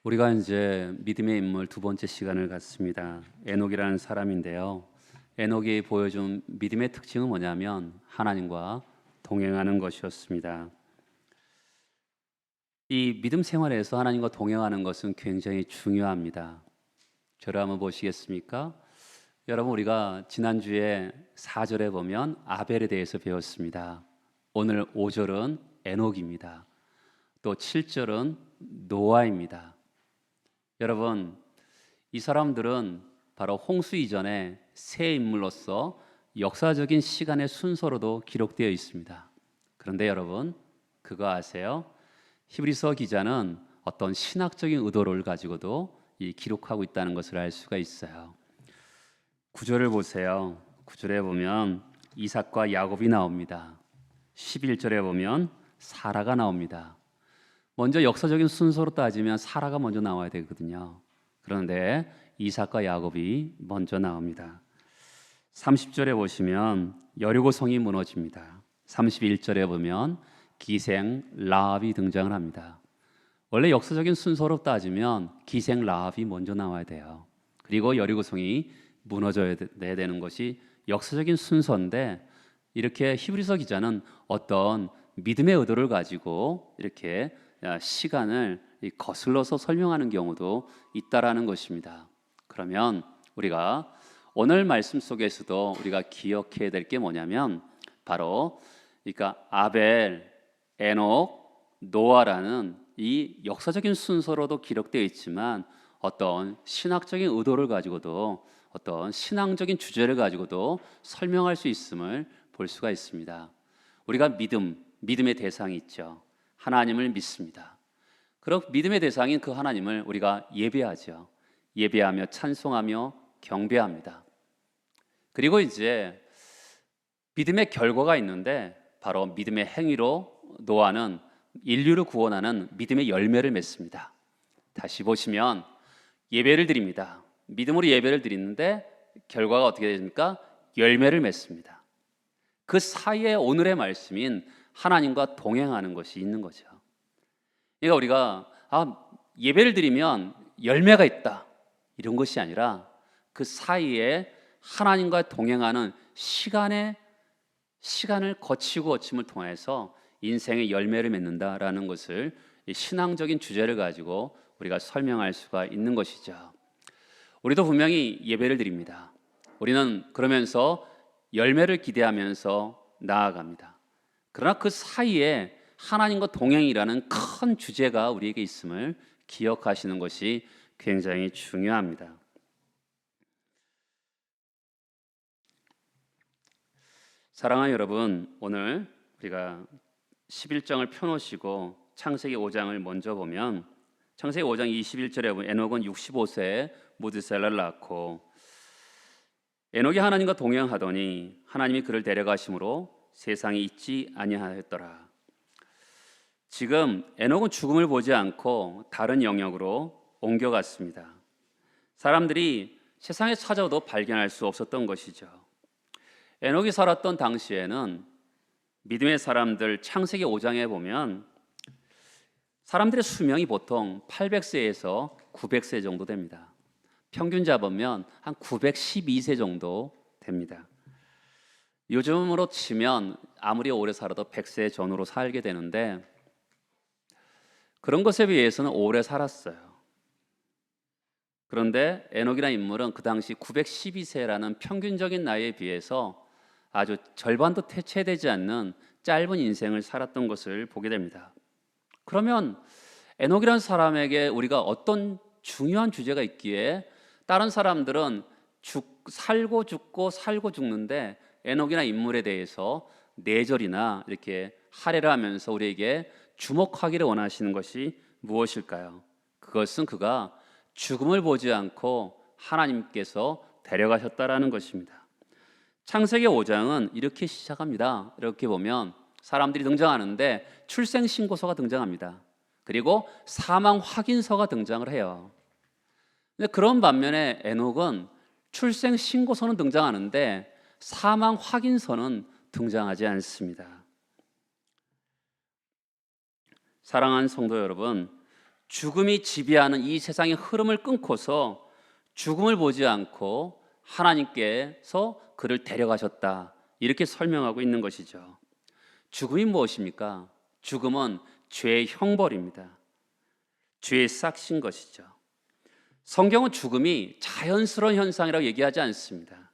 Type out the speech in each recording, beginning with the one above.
우리가 이제 믿음의 인물 두 번째 시간을 갖습니다. 에녹이라는 사람인데요. 에녹이 보여준 믿음의 특징은 뭐냐면 하나님과 동행하는 것이었습니다. 이 믿음 생활에서 하나님과 동행하는 것은 굉장히 중요합니다. 저를 한번 보시겠습니까? 여러분, 우리가 지난주에 4절에 보면 아벨에 대해서 배웠습니다. 오늘 5절은 에녹입니다. 또 7절은 노아입니다. 여러분, 이 사람들은 바로 홍수 이전에 새 인물로서 역사적인 시간의 순서로도 기록되어 있습니다. 그런데 여러분, 그거 아세요? 히브리서 기자는 어떤 신학적인 의도를 가지고도 이 기록하고 있다는 것을 알 수가 있어요. 9절을 보세요. 9절에 보면 이삭과 야곱이 나옵니다. 11절에 보면 사라가 나옵니다. 먼저 역사적인 순서로 따지면 사라가 먼저 나와야 되거든요. 그런데 이삭과 야곱이 먼저 나옵니다. 30절에 보시면 여리고성이 무너집니다. 31절에 보면 기생 라합이 등장을 합니다. 원래 역사적인 순서로 따지면 기생 라합이 먼저 나와야 돼요. 그리고 여리고성이 무너져야 되는 것이 역사적인 순서인데, 이렇게 히브리서 기자는 어떤 믿음의 의도를 가지고 이렇게 시간을 거슬러서 설명하는 경우도 있다라는 것입니다. 그러면 우리가 오늘 말씀 속에서도 우리가 기억해야 될 게 뭐냐면 바로 그러니까 아벨, 에녹, 노아라는 이 역사적인 순서로도 기록되어 있지만 어떤 신학적인 의도를 가지고도 어떤 신앙적인 주제를 가지고도 설명할 수 있음을 볼 수가 있습니다. 우리가 믿음의 대상이 있죠. 하나님을 믿습니다. 그럼 믿음의 대상인 그 하나님을 우리가 예배하죠. 예배하며 찬송하며 경배합니다. 그리고 이제 믿음의 결과가 있는데 바로 믿음의 행위로 노아는 인류를 구원하는 믿음의 열매를 맺습니다. 다시 보시면 예배를 드립니다. 믿음으로 예배를 드리는데 결과가 어떻게 됩니까? 열매를 맺습니다. 그 사이에 오늘의 말씀인 하나님과 동행하는 것이 있는 거죠. 그러니까 우리가 예배를 드리면 열매가 있다 이런 것이 아니라 그 사이에 하나님과 동행하는 시간을 거침을 통해서 인생의 열매를 맺는다라는 것을 신앙적인 주제를 가지고 우리가 설명할 수가 있는 것이죠. 우리도 분명히 예배를 드립니다. 우리는 그러면서 열매를 기대하면서 나아갑니다. 그러나 그 사이에 하나님과 동행이라는 큰 주제가 우리에게 있음을 기억하시는 것이 굉장히 중요합니다. 사랑하는 여러분, 오늘 우리가 11장을 펴놓으시고 창세기 5장을 먼저 보면 창세기 5장 21절에 보면 에녹은 65세에 무드셀라를 낳고 에녹이 하나님과 동행하더니 하나님이 그를 데려가심으로 세상에 있지 아니하였더라. 지금 에녹은 죽음을 보지 않고 다른 영역으로 옮겨갔습니다. 사람들이 세상에 찾아도 발견할 수 없었던 것이죠. 에녹이 살았던 당시에는 믿음의 사람들 창세기 5장에 보면 사람들의 수명이 보통 800세에서 900세 정도 됩니다. 평균 잡으면 한 912세 정도 됩니다. 요즘으로 치면 아무리 오래 살아도 100세 전후로 살게 되는데 그런 것에 비해서는 오래 살았어요. 그런데 에녹이라는 인물은 그 당시 912세라는 평균적인 나이에 비해서 아주 절반도 채되지 않는 짧은 인생을 살았던 것을 보게 됩니다. 그러면 에녹이라는 사람에게 우리가 어떤 중요한 주제가 있기에 다른 사람들은 살고 죽고 살고 죽는데 에녹이나 인물에 대해서 4절이나 이렇게 할애를 하면서 우리에게 주목하기를 원하시는 것이 무엇일까요? 그것은 그가 죽음을 보지 않고 하나님께서 데려가셨다라는 것입니다. 창세기 5장은 이렇게 시작합니다. 이렇게 보면 사람들이 등장하는데 출생신고서가 등장합니다. 그리고 사망 확인서가 등장을 해요. 근데 그런 반면에 에녹은 출생신고서는 등장하는데 사망 확인서는 등장하지 않습니다. 사랑하는 성도 여러분, 죽음이 지배하는 이 세상의 흐름을 끊고서 죽음을 보지 않고 하나님께서 그를 데려가셨다, 이렇게 설명하고 있는 것이죠. 죽음이 무엇입니까? 죽음은 죄의 형벌입니다. 죄의 싹신 것이죠. 성경은 죽음이 자연스러운 현상이라고 얘기하지 않습니다.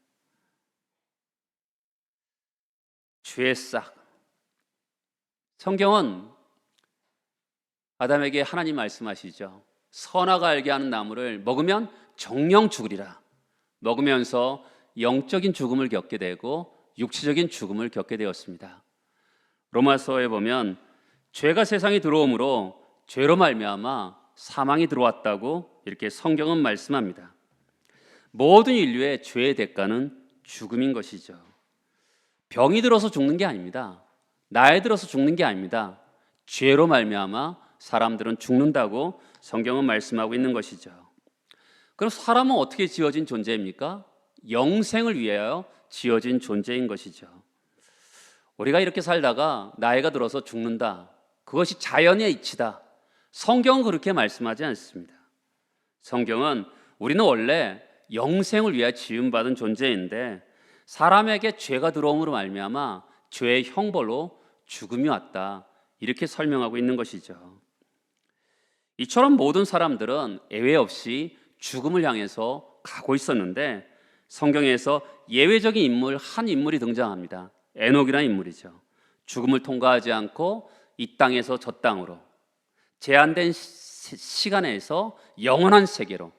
죄의 싹. 성경은 아담에게 하나님 말씀하시죠. 선악을 알게 하는 나무를 먹으면 정령 죽으리라. 먹으면서 영적인 죽음을 겪게 되고 육체적인 죽음을 겪게 되었습니다. 로마서에 보면 죄가 세상에 들어오므로 죄로 말미암아 사망이 들어왔다고 이렇게 성경은 말씀합니다. 모든 인류의 죄의 대가는 죽음인 것이죠. 병이 들어서 죽는 게 아닙니다. 나이 들어서 죽는 게 아닙니다. 죄로 말미암아 사람들은 죽는다고 성경은 말씀하고 있는 것이죠. 그럼 사람은 어떻게 지어진 존재입니까? 영생을 위하여 지어진 존재인 것이죠. 우리가 이렇게 살다가 나이가 들어서 죽는다, 그것이 자연의 이치다, 성경은 그렇게 말씀하지 않습니다. 성경은 우리는 원래 영생을 위하여 지음받은 존재인데 사람에게 죄가 들어옴으로 말미암아 죄의 형벌로 죽음이 왔다, 이렇게 설명하고 있는 것이죠. 이처럼 모든 사람들은 예외 없이 죽음을 향해서 가고 있었는데 성경에서 예외적인 인물, 한 인물이 등장합니다. 에녹이라는 인물이죠. 죽음을 통과하지 않고 이 땅에서 저 땅으로, 제한된 시간에서 영원한 세계로,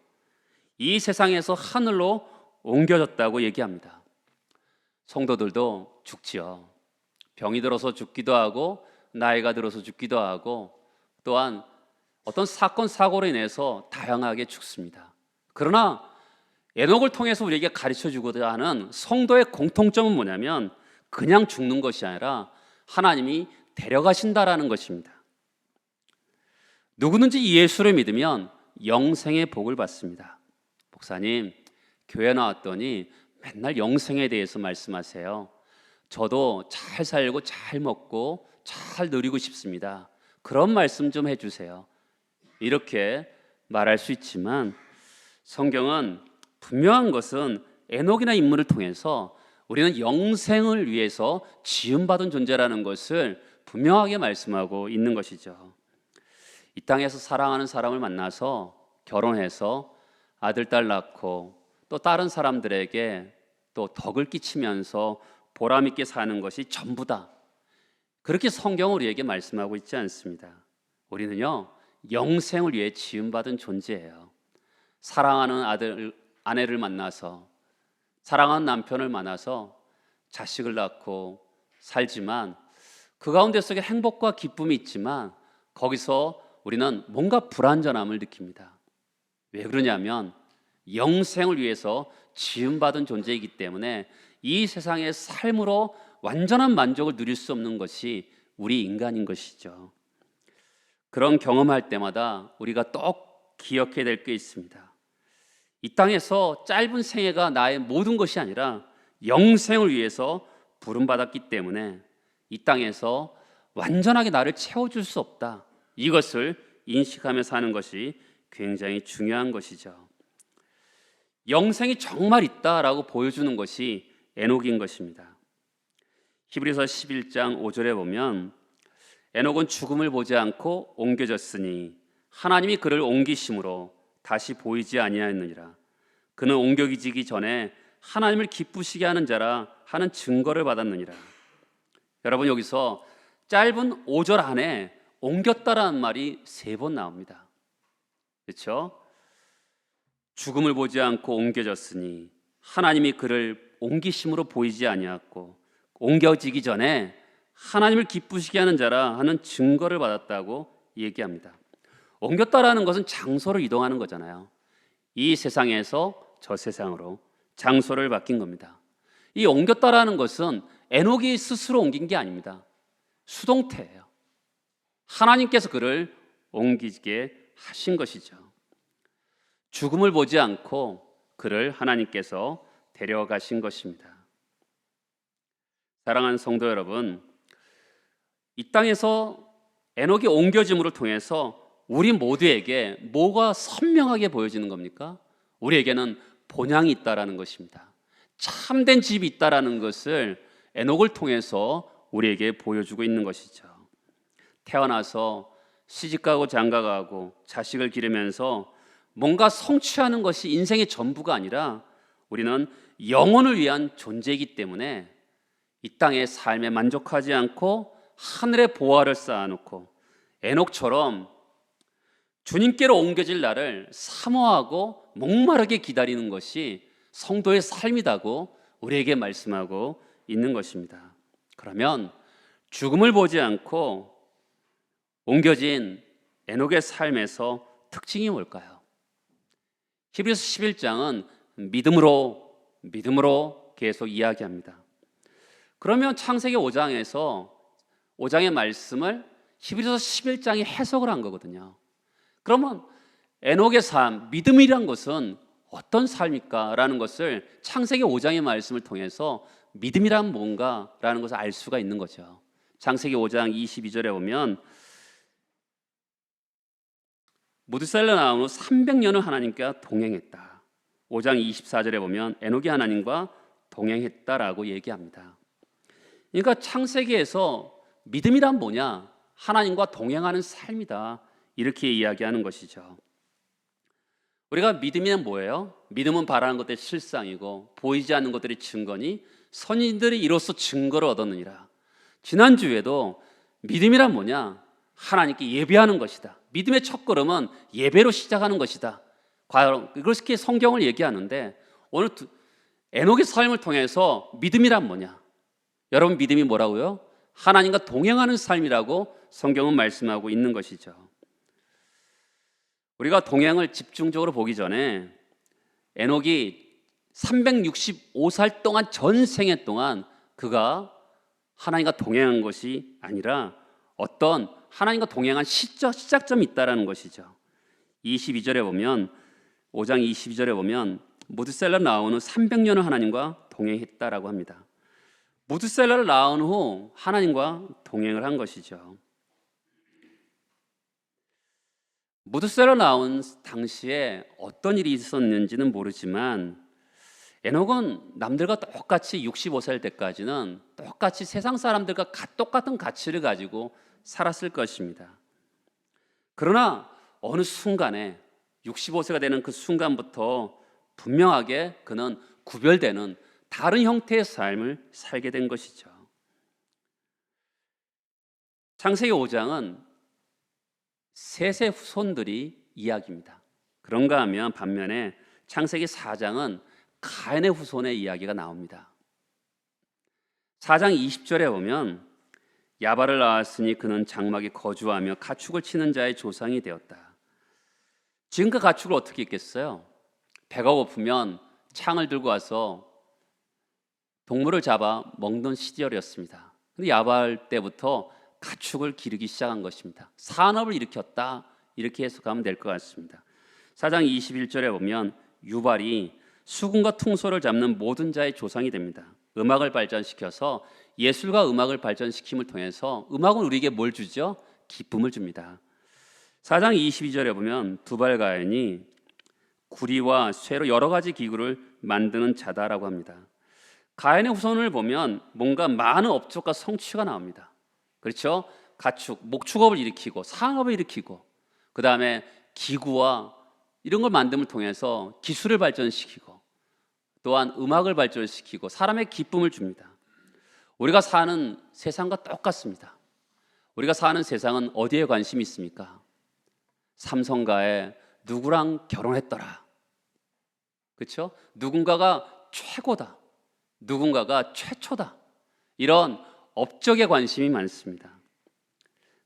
이 세상에서 하늘로 옮겨졌다고 얘기합니다. 성도들도 죽지요. 병이 들어서 죽기도 하고 나이가 들어서 죽기도 하고 또한 어떤 사건 사고로 인해서 다양하게 죽습니다. 그러나 에녹을 통해서 우리에게 가르쳐주고자 하는 성도의 공통점은 뭐냐면 그냥 죽는 것이 아니라 하나님이 데려가신다라는 것입니다. 누구든지 예수를 믿으면 영생의 복을 받습니다. 목사님, 교회 나왔더니 맨날 영생에 대해서 말씀하세요. 저도 잘 살고 잘 먹고 잘 누리고 싶습니다. 그런 말씀 좀 해주세요. 이렇게 말할 수 있지만 성경은 분명한 것은 에녹이나 인물을 통해서 우리는 영생을 위해서 지음받은 존재라는 것을 분명하게 말씀하고 있는 것이죠. 이 땅에서 사랑하는 사람을 만나서 결혼해서 아들, 딸 낳고 또 다른 사람들에게 또 덕을 끼치면서 보람 있게 사는 것이 전부다, 그렇게 성경은 우리에게 말씀하고 있지 않습니다. 우리는요, 영생을 위해 지음받은 존재예요. 사랑하는 아들, 아내를 만나서, 사랑하는 남편을 만나서 자식을 낳고 살지만 그 가운데 속에 행복과 기쁨이 있지만 거기서 우리는 뭔가 불완전함을 느낍니다. 왜 그러냐면 영생을 위해서 지음받은 존재이기 때문에 이 세상의 삶으로 완전한 만족을 누릴 수 없는 것이 우리 인간인 것이죠. 그런 경험할 때마다 우리가 꼭 기억해야 될 게 있습니다. 이 땅에서 짧은 생애가 나의 모든 것이 아니라 영생을 위해서 부름받았기 때문에 이 땅에서 완전하게 나를 채워줄 수 없다, 이것을 인식하며 사는 것이 굉장히 중요한 것이죠. 영생이 정말 있다라고 보여주는 것이 에녹인 것입니다. 히브리서 11장 5절에 보면 에녹은 죽음을 보지 않고 옮겨졌으니 하나님이 그를 옮기심으로 다시 보이지 아니하였느니라. 그는 옮겨지기 전에 하나님을 기쁘시게 하는 자라 하는 증거를 받았느니라. 여러분, 여기서 짧은 5절 안에 옮겼다라는 말이 3번 나옵니다. 그렇죠? 죽음을 보지 않고 옮겨졌으니 하나님이 그를 옮기심으로 보이지 아니하였고 옮겨지기 전에 하나님을 기쁘시게 하는 자라 하는 증거를 받았다고 얘기합니다. 옮겼다라는 것은 장소를 이동하는 거잖아요. 이 세상에서 저 세상으로 장소를 바뀐 겁니다. 이 옮겼다라는 것은 에녹이 스스로 옮긴 게 아닙니다. 수동태예요. 하나님께서 그를 옮기게 하신 것이죠. 죽음을 보지 않고 그를 하나님께서 데려가신 것입니다. 사랑하는 성도 여러분, 이 땅에서 에녹이 옮겨짐을 통해서 우리 모두에게 뭐가 선명하게 보여지는 겁니까? 우리에게는 본향이 있다라는 것입니다. 참된 집이 있다라는 것을 에녹을 통해서 우리에게 보여주고 있는 것이죠. 태어나서 시집가고 장가가고 자식을 기르면서 뭔가 성취하는 것이 인생의 전부가 아니라 우리는 영혼을 위한 존재이기 때문에 이 땅의 삶에 만족하지 않고 하늘의 보화를 쌓아놓고 에녹처럼 주님께로 옮겨질 날을 사모하고 목마르게 기다리는 것이 성도의 삶이라고 우리에게 말씀하고 있는 것입니다. 그러면 죽음을 보지 않고 옮겨진 에녹의 삶에서 특징이 뭘까요? 히브리서 11장은 믿음으로 계속 이야기합니다. 그러면 창세기 5장의 말씀을 히브리서 11장이 해석을 한 거거든요. 그러면 에녹의 삶, 믿음이란 것은 어떤 삶일까? 라는 것을 창세기 5장의 말씀을 통해서 믿음이란 뭔가라는 것을 알 수가 있는 거죠. 창세기 5장 22절에 보면 무드셀라 나온 후 300년을 하나님과 동행했다. 5장 24절에 보면 에녹이 하나님과 동행했다라고 얘기합니다. 그러니까 창세기에서 믿음이란 뭐냐? 하나님과 동행하는 삶이다. 이렇게 이야기하는 것이죠. 우리가 믿음이란 뭐예요? 믿음은 바라는 것들의 실상이고 보이지 않는 것들의 증거니 선인들이 이로써 증거를 얻었느니라. 지난주에도 믿음이란 뭐냐? 하나님께 예배하는 것이다. 믿음의 첫걸음은 예배로 시작하는 것이다. 과연 그렇게 성경을 얘기하는데 오늘 에녹의 삶을 통해서 믿음이란 뭐냐? 여러분 믿음이 뭐라고요? 하나님과 동행하는 삶이라고 성경은 말씀하고 있는 것이죠. 우리가 동행을 집중적으로 보기 전에 에녹이 365살 동안 전생애 동안 그가 하나님과 동행한 것이 아니라 어떤 하나님과 동행한 시작점이 있다라는 것이죠. 22절에 보면 5장 22절에 보면 무드셀라 나온 후 300년을 하나님과 동행했다라고 합니다. 무드셀라를 낳은 후 하나님과 동행을 한 것이죠. 무드셀라 나온 당시에 어떤 일이 있었는지는 모르지만 에녹은 남들과 똑같이 65살 때까지는 똑같이 세상 사람들과 똑같은 가치를 가지고 살았을 것입니다. 그러나 어느 순간에 65세가 되는 그 순간부터 분명하게 그는 구별되는 다른 형태의 삶을 살게 된 것이죠. 창세기 5장은 셋의 후손들이 이야기입니다. 그런가 하면 반면에 창세기 4장은 가인의 후손의 이야기가 나옵니다. 4장 20절에 보면 야발을 낳았으니 그는 장막에 거주하며 가축을 치는 자의 조상이 되었다. 지금 그 가축을 어떻게 있겠어요? 배가 고프면 창을 들고 와서 동물을 잡아 먹는 시절이었습니다. 근데 야발 때부터 가축을 기르기 시작한 것입니다. 산업을 일으켰다 이렇게 해석하면 될 것 같습니다. 4장 21절에 보면 유발이 수금과 퉁소를 잡는 모든 자의 조상이 됩니다. 음악을 발전시켜서 예술과 음악을 발전시킴을 통해서 음악은 우리에게 뭘 주죠? 기쁨을 줍니다. 4장 22절에 보면 두발가인이 구리와 쇠로 여러 가지 기구를 만드는 자다라고 합니다. 가인의 후손을 보면 뭔가 많은 업적과 성취가 나옵니다. 그렇죠? 가축, 목축업을 일으키고 상업을 일으키고 그 다음에 기구와 이런 걸 만듦을 통해서 기술을 발전시키고 또한 음악을 발전시키고 사람의 기쁨을 줍니다. 우리가 사는 세상과 똑같습니다. 우리가 사는 세상은 어디에 관심이 있습니까? 삼성가에 누구랑 결혼했더라. 그렇죠? 누군가가 최고다. 누군가가 최초다. 이런 업적에 관심이 많습니다.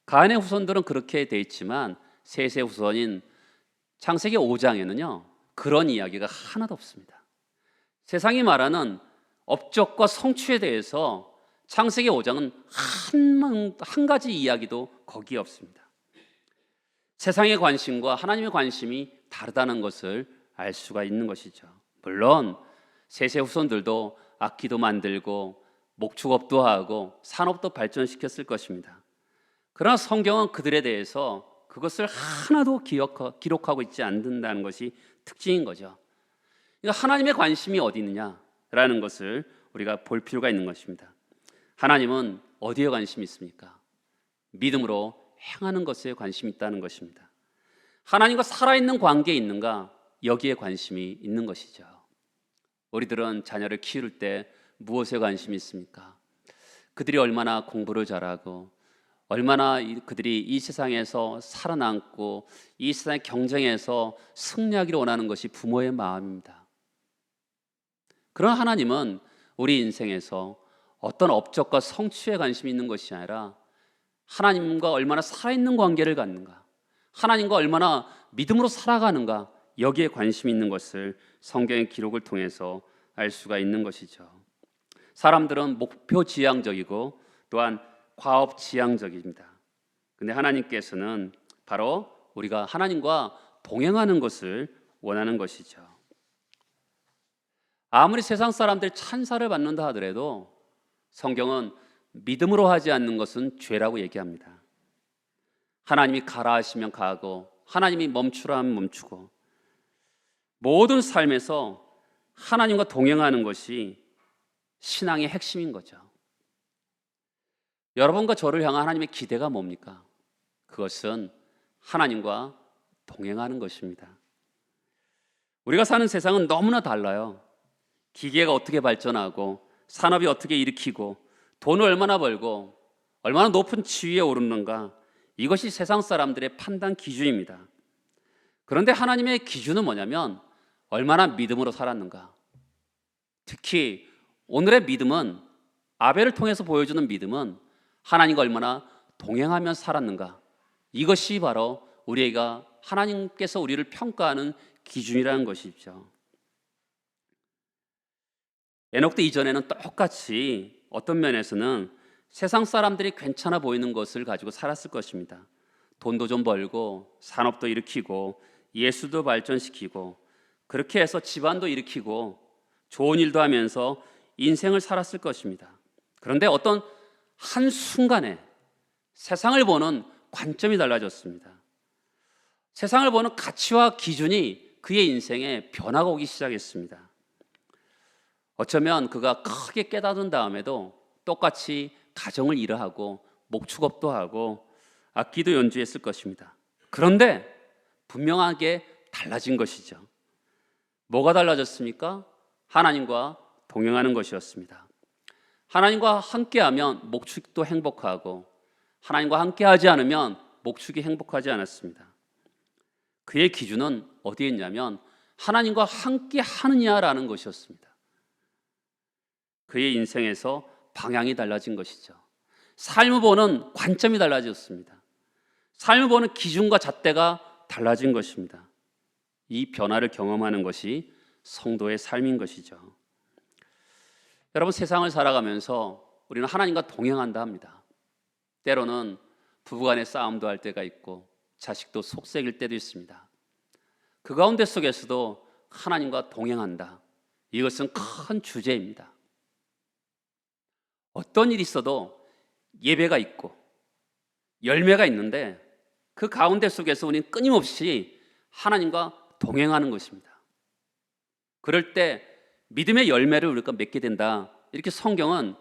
가인의 후손들은 그렇게 돼 있지만 셋의 후손인 창세기 5장에는요 그런 이야기가 하나도 없습니다. 세상이 말하는 업적과 성취에 대해서 창세기 5장은 한 가지 이야기도 거기에 없습니다. 세상의 관심과 하나님의 관심이 다르다는 것을 알 수가 있는 것이죠. 물론 셋의 후손들도 악기도 만들고 목축업도 하고 산업도 발전시켰을 것입니다. 그러나 성경은 그들에 대해서 그것을 하나도 기록하고 있지 않는다는 것이 특징인 거죠. 그러니까 하나님의 관심이 어디 있느냐라는 것을 우리가 볼 필요가 있는 것입니다. 하나님은 어디에 관심이 있습니까? 믿음으로 행하는 것에 관심이 있다는 것입니다. 하나님과 살아있는 관계에 있는가? 여기에 관심이 있는 것이죠. 우리들은 자녀를 키울 때 무엇에 관심이 있습니까? 그들이 얼마나 공부를 잘하고 얼마나 그들이 이 세상에서 살아남고 이 세상의 경쟁에서 승리하기를 원하는 것이 부모의 마음입니다. 그런 하나님은 우리 인생에서 어떤 업적과 성취에 관심이 있는 것이 아니라 하나님과 얼마나 살아있는 관계를 갖는가, 하나님과 얼마나 믿음으로 살아가는가, 여기에 관심이 있는 것을 성경의 기록을 통해서 알 수가 있는 것이죠. 사람들은 목표 지향적이고 또한 과업 지향적입니다. 근데 하나님께서는 바로 우리가 하나님과 동행하는 것을 원하는 것이죠. 아무리 세상 사람들이 찬사를 받는다 하더라도 성경은 믿음으로 하지 않는 것은 죄라고 얘기합니다. 하나님이 가라 하시면 가고 하나님이 멈추라 하면 멈추고 모든 삶에서 하나님과 동행하는 것이 신앙의 핵심인 거죠. 여러분과 저를 향한 하나님의 기대가 뭡니까? 그것은 하나님과 동행하는 것입니다. 우리가 사는 세상은 너무나 달라요. 기계가 어떻게 발전하고 산업이 어떻게 일으키고 돈을 얼마나 벌고 얼마나 높은 지위에 오르는가, 이것이 세상 사람들의 판단 기준입니다. 그런데 하나님의 기준은 뭐냐면 얼마나 믿음으로 살았는가. 특히 오늘의 믿음은, 아벨을 통해서 보여주는 믿음은 하나님과 얼마나 동행하며 살았는가, 이것이 바로 우리가 하나님께서 우리를 평가하는 기준이라는 것이죠. 에녹도 이전에는 똑같이 어떤 면에서는 세상 사람들이 괜찮아 보이는 것을 가지고 살았을 것입니다. 돈도 좀 벌고 산업도 일으키고 예수도 발전시키고 그렇게 해서 집안도 일으키고 좋은 일도 하면서 인생을 살았을 것입니다. 그런데 어떤 한순간에 세상을 보는 관점이 달라졌습니다. 세상을 보는 가치와 기준이 그의 인생에 변화가 오기 시작했습니다. 어쩌면 그가 크게 깨닫은 다음에도 똑같이 가정을 일하고 목축업도 하고 악기도 연주했을 것입니다. 그런데 분명하게 달라진 것이죠. 뭐가 달라졌습니까? 하나님과 동행하는 것이었습니다. 하나님과 함께하면 목축도 행복하고 하나님과 함께하지 않으면 목축이 행복하지 않았습니다. 그의 기준은 어디에 있냐면 하나님과 함께하느냐라는 것이었습니다. 그의 인생에서 방향이 달라진 것이죠. 삶을 보는 관점이 달라졌습니다. 삶을 보는 기준과 잣대가 달라진 것입니다. 이 변화를 경험하는 것이 성도의 삶인 것이죠. 여러분, 세상을 살아가면서 우리는 하나님과 동행한다 합니다. 때로는 부부간의 싸움도 할 때가 있고 자식도 속썩일 때도 있습니다. 그 가운데 속에서도 하나님과 동행한다, 이것은 큰 주제입니다. 어떤 일이 있어도 예배가 있고 열매가 있는데 그 가운데 속에서 우리는 끊임없이 하나님과 동행하는 것입니다. 그럴 때 믿음의 열매를 우리가 맺게 된다, 이렇게 성경은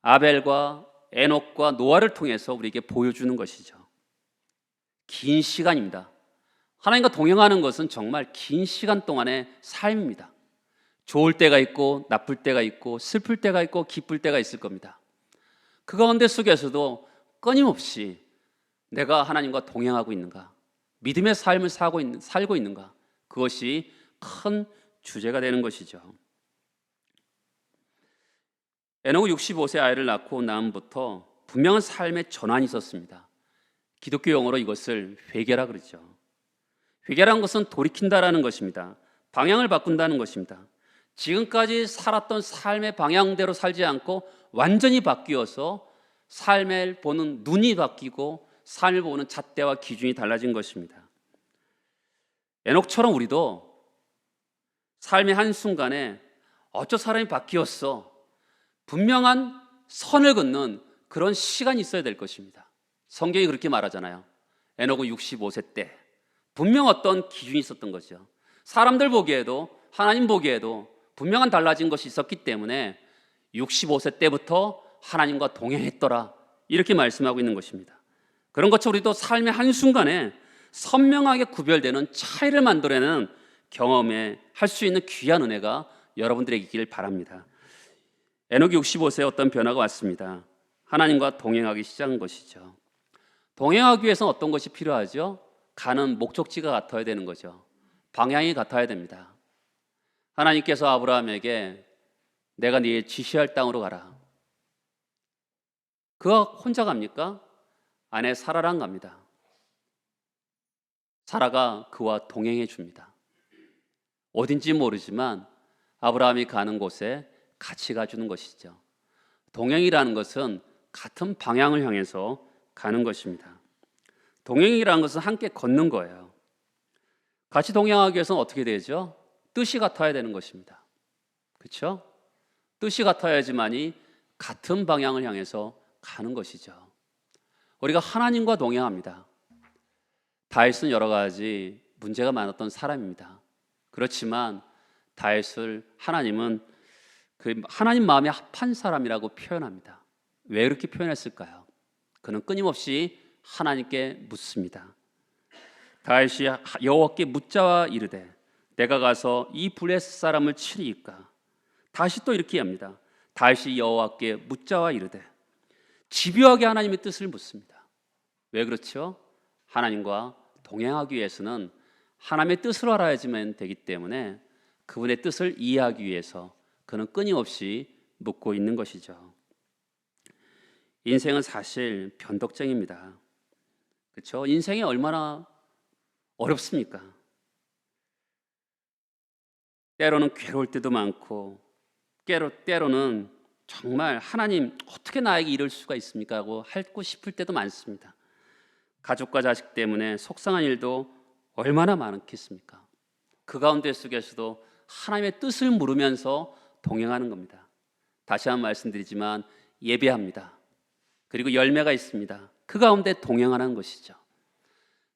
아벨과 에녹과 노아를 통해서 우리에게 보여주는 것이죠. 긴 시간입니다. 하나님과 동행하는 것은 정말 긴 시간 동안의 삶입니다. 좋을 때가 있고 나쁠 때가 있고 슬플 때가 있고 기쁠 때가 있을 겁니다. 그 가운데 속에서도 끊임없이 내가 하나님과 동행하고 있는가, 믿음의 삶을 살고 있는가, 그것이 큰 주제가 되는 것이죠. 에녹은 65세 아이를 낳고 나음부터 분명한 삶의 전환이 있었습니다. 기독교 용어로 이것을 회개라 그러죠. 회개라는 것은 돌이킨다라는 것입니다. 방향을 바꾼다는 것입니다. 지금까지 살았던 삶의 방향대로 살지 않고 완전히 바뀌어서 삶을 보는 눈이 바뀌고 삶을 보는 잣대와 기준이 달라진 것입니다. 에녹처럼 우리도 삶의 한순간에 어쩌 사람이 바뀌었어, 분명한 선을 긋는 그런 시간이 있어야 될 것입니다. 성경이 그렇게 말하잖아요. 에녹은 65세 때 분명 어떤 기준이 있었던 거죠. 사람들 보기에도 하나님 보기에도 분명한 달라진 것이 있었기 때문에 65세 때부터 하나님과 동행했더라, 이렇게 말씀하고 있는 것입니다. 그런 것처럼 우리도 삶의 한순간에 선명하게 구별되는 차이를 만들어내는 경험에 할 수 있는 귀한 은혜가 여러분들에게 있기를 바랍니다. 에녹이 65세에 어떤 변화가 왔습니다. 하나님과 동행하기 시작한 것이죠. 동행하기 위해서는 어떤 것이 필요하죠? 가는 목적지가 같아야 되는 거죠. 방향이 같아야 됩니다. 하나님께서 아브라함에게 내가 네 지시할 땅으로 가라. 그가 혼자 갑니까? 아내 사라랑 갑니다. 사라가 그와 동행해 줍니다. 어딘지 모르지만 아브라함이 가는 곳에 같이 가주는 것이죠. 동행이라는 것은 같은 방향을 향해서 가는 것입니다. 동행이라는 것은 함께 걷는 거예요. 같이 동행하기 위해서는 어떻게 되죠? 뜻이 같아야 되는 것입니다. 그렇죠? 뜻이 같아야지만이 같은 방향을 향해서 가는 것이죠. 우리가 하나님과 동행합니다. 다윗은 여러 가지 문제가 많았던 사람입니다. 그렇지만 다윗을 하나님은 그 하나님 마음에 합한 사람이라고 표현합니다. 왜 그렇게 표현했을까요? 그는 끊임없이 하나님께 묻습니다. 다윗이 여호와께 묻자와 이르되 내가 가서 이 블레셋 사람을 치리이까. 다시 또 이렇게 합니다. 다윗이 여호와께 묻자와 이르되 집요하게 하나님의 뜻을 묻습니다. 왜 그렇죠? 하나님과 동행하기 위해서는 하나님의 뜻을 알아야지만 되기 때문에 그분의 뜻을 이해하기 위해서 그는 끊임없이 묻고 있는 것이죠. 인생은 사실 변덕쟁입니다. 그렇죠? 인생이 얼마나 어렵습니까? 때로는 괴로울 때도 많고 때로는 정말 하나님 어떻게 나에게 이럴 수가 있습니까? 하고 하고 싶을 때도 많습니다. 가족과 자식 때문에 속상한 일도 얼마나 많겠습니까? 그 가운데 속에서도 하나님의 뜻을 물으면서 동행하는 겁니다. 다시 한번 말씀드리지만 예배합니다. 그리고 열매가 있습니다. 그 가운데 동행하는 것이죠.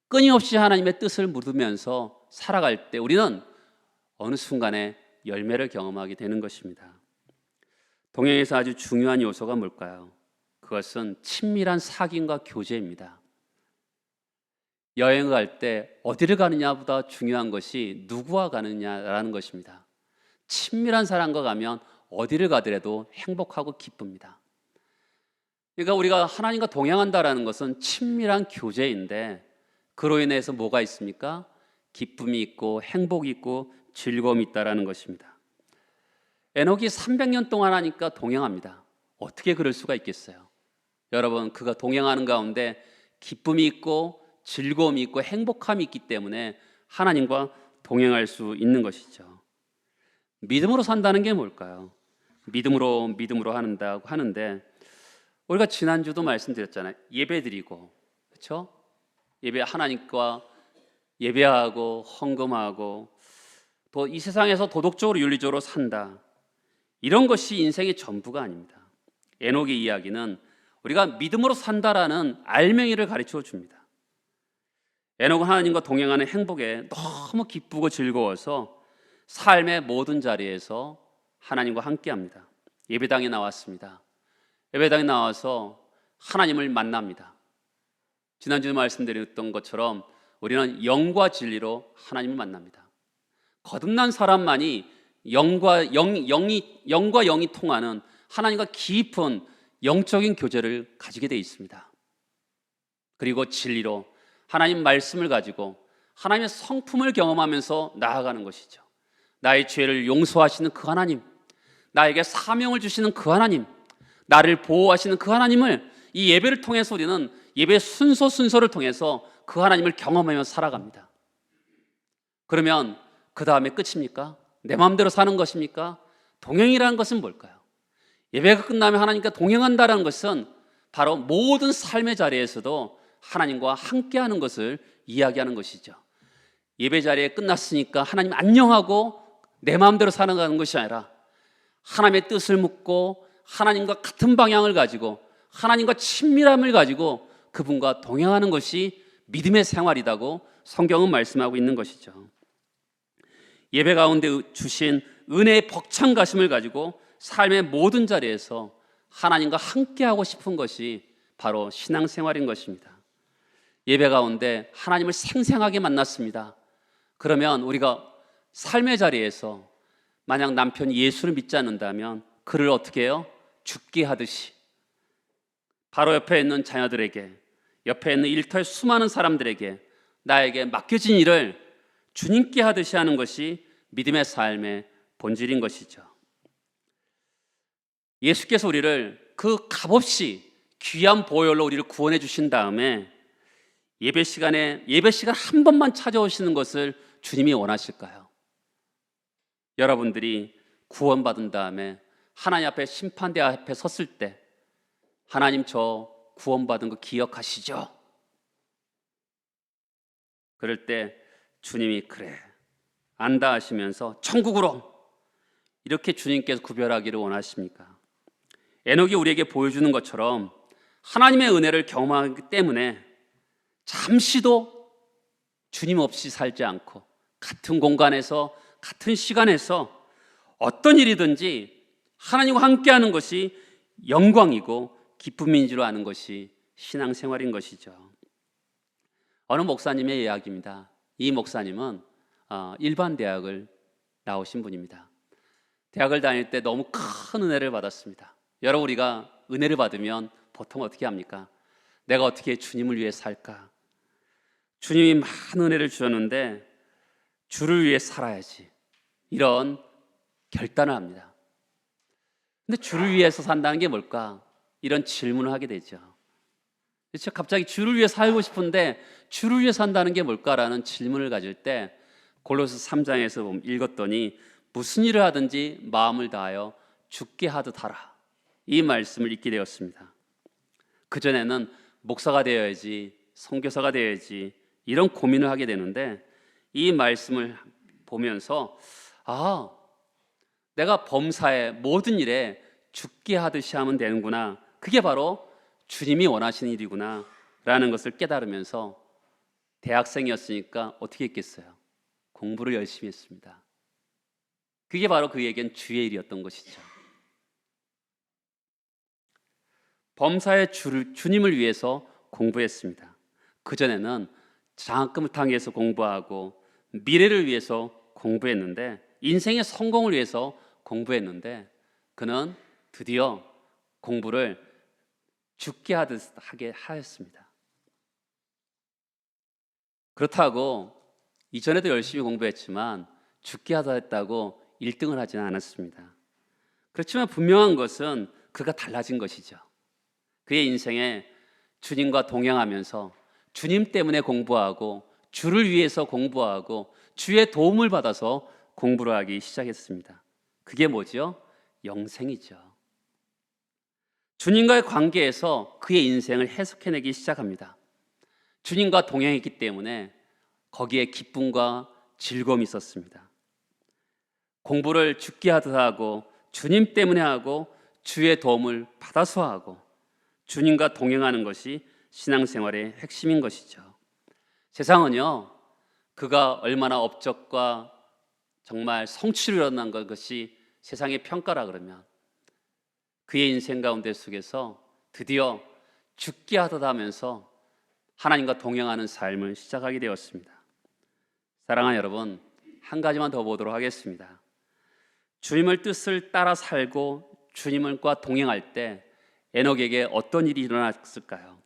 끊임없이 하나님의 뜻을 물으면서 살아갈 때 우리는 어느 순간에 열매를 경험하게 되는 것입니다. 동행에서 아주 중요한 요소가 뭘까요? 그것은 친밀한 사귐과 교제입니다. 여행을 갈 때 어디를 가느냐보다 중요한 것이 누구와 가느냐라는 것입니다. 친밀한 사람과 가면 어디를 가더라도 행복하고 기쁩니다. 그러니까 우리가 하나님과 동행한다라는 것은 친밀한 교제인데 그로 인해서 뭐가 있습니까? 기쁨이 있고 행복이 있고 즐거움이 있다라는 것입니다. 에녹이 300년 동안 하니까 동행합니다. 어떻게 그럴 수가 있겠어요? 여러분, 그가 동행하는 가운데 기쁨이 있고 즐거움이 있고 행복함이 있기 때문에 하나님과 동행할 수 있는 것이죠. 믿음으로 산다는 게 뭘까요? 믿음으로 한다고 하는데 우리가 지난주도 말씀드렸잖아요. 예배드리고, 그렇죠? 예배 하나님과 예배하고 헌금하고 또 이 세상에서 도덕적으로 윤리적으로 산다. 이런 것이 인생의 전부가 아닙니다. 에녹의 이야기는 우리가 믿음으로 산다라는 알맹이를 가르쳐 줍니다. 에녹은 하나님과 동행하는 행복에 너무 기쁘고 즐거워서 삶의 모든 자리에서 하나님과 함께합니다. 예배당에 나왔습니다. 예배당에 나와서 하나님을 만납니다. 지난주에 말씀드렸던 것처럼 우리는 영과 진리로 하나님을 만납니다. 거듭난 사람만이 영과 영이 통하는 하나님과 깊은 영적인 교제를 가지게 되어 있습니다. 그리고 진리로 하나님 말씀을 가지고 하나님의 성품을 경험하면서 나아가는 것이죠. 나의 죄를 용서하시는 그 하나님, 나에게 사명을 주시는 그 하나님, 나를 보호하시는 그 하나님을 이 예배를 통해서 우리는 예배 순서를 통해서 그 하나님을 경험하며 살아갑니다. 그러면 그 다음에 끝입니까? 내 마음대로 사는 것입니까? 동행이라는 것은 뭘까요? 예배가 끝나면 하나님과 동행한다는 것은 바로 모든 삶의 자리에서도 하나님과 함께하는 것을 이야기하는 것이죠. 예배 자리에 끝났으니까 하나님 안녕하고 내 마음대로 살아가는 것이 아니라 하나님의 뜻을 묻고 하나님과 같은 방향을 가지고 하나님과 친밀함을 가지고 그분과 동행하는 것이 믿음의 생활이라고 성경은 말씀하고 있는 것이죠. 예배 가운데 주신 은혜의 벅찬 가슴을 가지고 삶의 모든 자리에서 하나님과 함께하고 싶은 것이 바로 신앙생활인 것입니다. 예배 가운데 하나님을 생생하게 만났습니다. 그러면 우리가 삶의 자리에서 만약 남편이 예수를 믿지 않는다면 그를 어떻게 해요? 죽게 하듯이 바로 옆에 있는 자녀들에게, 옆에 있는 일터의 수많은 사람들에게 나에게 맡겨진 일을 주님께 하듯이 하는 것이 믿음의 삶의 본질인 것이죠. 예수께서 우리를 그 값없이 귀한 보혈로 우리를 구원해 주신 다음에 예배 시간 한 번만 찾아오시는 것을 주님이 원하실까요? 여러분들이 구원받은 다음에 하나님 앞에 심판대 앞에 섰을 때 하나님 저 구원받은 거 기억하시죠? 그럴 때 주님이 그래 안다 하시면서 천국으로 이렇게 주님께서 구별하기를 원하십니까? 에녹이 우리에게 보여주는 것처럼 하나님의 은혜를 경험하기 때문에 잠시도 주님 없이 살지 않고 같은 공간에서 같은 시간에서 어떤 일이든지 하나님과 함께하는 것이 영광이고 기쁨인 줄 아는 것이 신앙생활인 것이죠. 어느 목사님의 이야기입니다. 이 목사님은 일반 대학을 나오신 분입니다. 대학을 다닐 때 너무 큰 은혜를 받았습니다. 여러분, 우리가 은혜를 받으면 보통 어떻게 합니까? 내가 어떻게 주님을 위해 살까? 주님이 많은 은혜를 주셨는데 주를 위해 살아야지, 이런 결단을 합니다. 근데 주를 위해서 산다는 게 뭘까? 이런 질문을 하게 되죠. 그렇죠? 갑자기 주를 위해 살고 싶은데 주를 위해 산다는 게 뭘까라는 질문을 가질 때 골로새 3장에서 읽었더니 무슨 일을 하든지 마음을 다하여 주께 하듯 하라, 이 말씀을 읽게 되었습니다. 그전에는 목사가 되어야지, 선교사가 되어야지, 이런 고민을 하게 되는데 이 말씀을 보면서 내가 범사의 모든 일에 주께 하듯이 하면 되는구나, 그게 바로 주님이 원하시는 일이구나 라는 것을 깨달으면서 대학생이었으니까 어떻게 했겠어요? 공부를 열심히 했습니다. 그게 바로 그에겐 주의 일이었던 것이죠. 범사의 주님을 위해서 공부했습니다. 그전에는 장학금을 타기 위해서 공부하고 미래를 위해서 공부했는데, 인생의 성공을 위해서 공부했는데 그는 드디어 공부를 죽게 하게 하였습니다. 그렇다고 이전에도 열심히 공부했지만 죽게 하다 했다고 1등을 하지는 않았습니다. 그렇지만 분명한 것은 그가 달라진 것이죠. 그의 인생에 주님과 동행하면서 주님 때문에 공부하고 주를 위해서 공부하고 주의 도움을 받아서 공부를 하기 시작했습니다. 그게 뭐죠? 영생이죠. 주님과의 관계에서 그의 인생을 해석해내기 시작합니다. 주님과 동행했기 때문에 거기에 기쁨과 즐거움이 있었습니다. 공부를 죽게 하듯 하고 주님 때문에 하고 주의 도움을 받아서 하고 주님과 동행하는 것이 신앙생활의 핵심인 것이죠. 세상은요, 그가 얼마나 업적과 정말 성취를 이뤄낸 것이 세상의 평가라 그러면 그의 인생 가운데 속에서 드디어 죽게 하듯 하면서 하나님과 동행하는 삶을 시작하게 되었습니다. 사랑하는 여러분, 한 가지만 더 보도록 하겠습니다. 주님의 뜻을 따라 살고 주님과 동행할 때 에녹에게 어떤 일이 일어났을까요?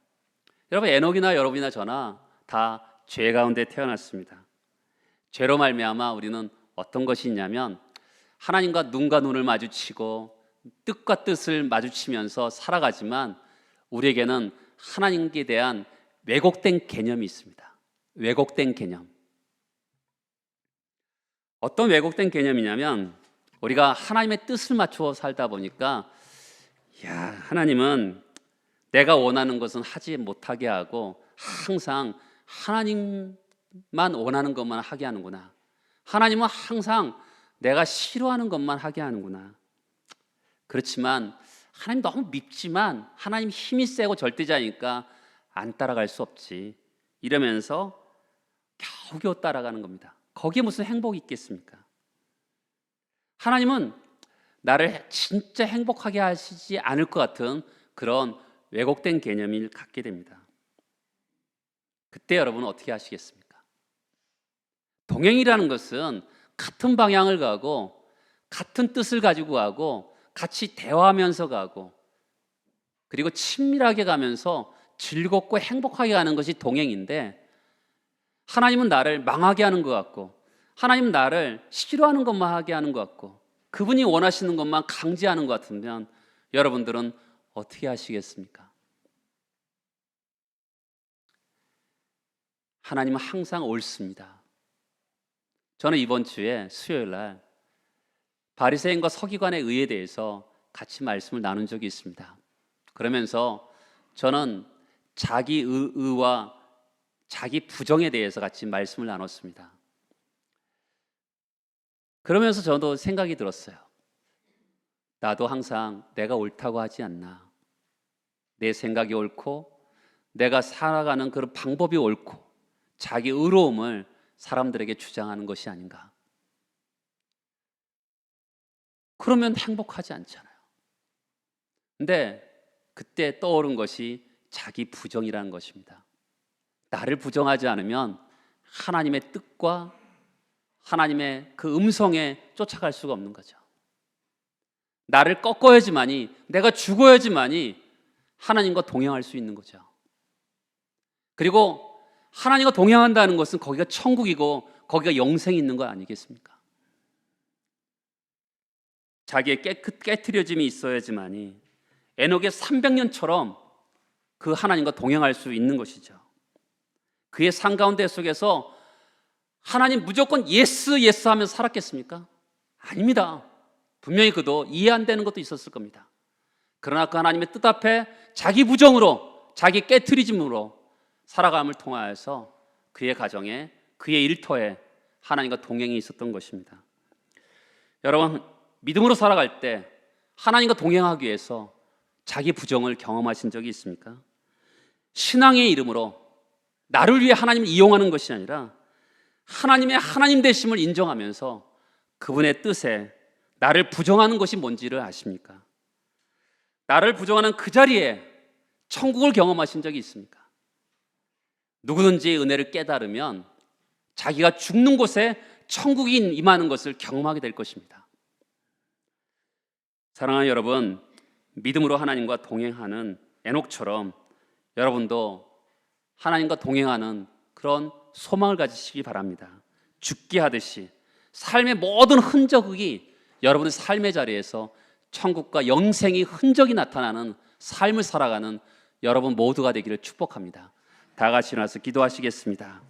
여러분, 에녹이나 여러분이나 저나 다 죄 가운데 태어났습니다. 죄로 말미암아 우리는 어떤 것이 있냐면 하나님과 눈과 눈을 마주치고 뜻과 뜻을 마주치면서 살아가지만 우리에게는 하나님께 대한 왜곡된 개념이 있습니다. 왜곡된 개념. 어떤 왜곡된 개념이냐면 우리가 하나님의 뜻을 맞추어 살다 보니까 하나님은 내가 원하는 것은 하지 못하게 하고 항상 하나님만 원하는 것만 하게 하는구나. 하나님은 항상 내가 싫어하는 것만 하게 하는구나. 그렇지만 하나님 너무 밉지만 하나님 힘이 세고 절대자니까 안 따라갈 수 없지, 이러면서 겨우겨우 따라가는 겁니다. 거기에 무슨 행복이 있겠습니까? 하나님은 나를 진짜 행복하게 하시지 않을 것 같은 그런 왜곡된 개념을 갖게 됩니다. 그때 여러분은 어떻게 하시겠습니까? 동행이라는 것은 같은 방향을 가고 같은 뜻을 가지고 가고 같이 대화하면서 가고 그리고 친밀하게 가면서 즐겁고 행복하게 가는 것이 동행인데, 하나님은 나를 망하게 하는 것 같고 하나님은 나를 싫어하는 것만 하게 하는 것 같고 그분이 원하시는 것만 강제하는 것 같으면 여러분들은 어떻게 하시겠습니까? 하나님은 항상 옳습니다. 저는 이번 주에 수요일 날 바리새인과 서기관의 의에 대해서 같이 말씀을 나눈 적이 있습니다. 그러면서 저는 자기 의와 자기 부정에 대해서 같이 말씀을 나눴습니다. 그러면서 저도 생각이 들었어요. 나도 항상 내가 옳다고 하지 않나, 내 생각이 옳고 내가 살아가는 그런 방법이 옳고 자기 의로움을 사람들에게 주장하는 것이 아닌가. 그러면 행복하지 않잖아요. 근데 그때 떠오른 것이 자기 부정이라는 것입니다. 나를 부정하지 않으면 하나님의 뜻과 하나님의 그 음성에 쫓아갈 수가 없는 거죠. 나를 꺾어야지만이, 내가 죽어야지만이 하나님과 동행할 수 있는 거죠. 그리고 하나님과 동행한다는 것은 거기가 천국이고 거기가 영생이 있는 거 아니겠습니까? 자기의 깨트려짐이 있어야지만이 에녹의 300년처럼 그 하나님과 동행할 수 있는 것이죠. 그의 삶 가운데 속에서 하나님 무조건 예스 예스 하면서 살았겠습니까? 아닙니다. 분명히 그도 이해 안 되는 것도 있었을 겁니다. 그러나 그 하나님의 뜻 앞에 자기 부정으로, 자기 깨트리짐으로 살아감을 통하여서 그의 가정에, 그의 일터에 하나님과 동행이 있었던 것입니다. 여러분, 믿음으로 살아갈 때 하나님과 동행하기 위해서 자기 부정을 경험하신 적이 있습니까? 신앙의 이름으로 나를 위해 하나님을 이용하는 것이 아니라 하나님의 하나님 되심을 인정하면서 그분의 뜻에 나를 부정하는 것이 뭔지를 아십니까? 나를 부정하는 그 자리에 천국을 경험하신 적이 있습니까? 누구든지 은혜를 깨달으면 자기가 죽는 곳에 천국이 임하는 것을 경험하게 될 것입니다. 사랑하는 여러분, 믿음으로 하나님과 동행하는 에녹처럼 여러분도 하나님과 동행하는 그런 소망을 가지시기 바랍니다. 죽게 하듯이 삶의 모든 흔적이 여러분의 삶의 자리에서 천국과 영생의 흔적이 나타나는 삶을 살아가는 여러분 모두가 되기를 축복합니다. 다 같이 일어나서 기도하시겠습니다.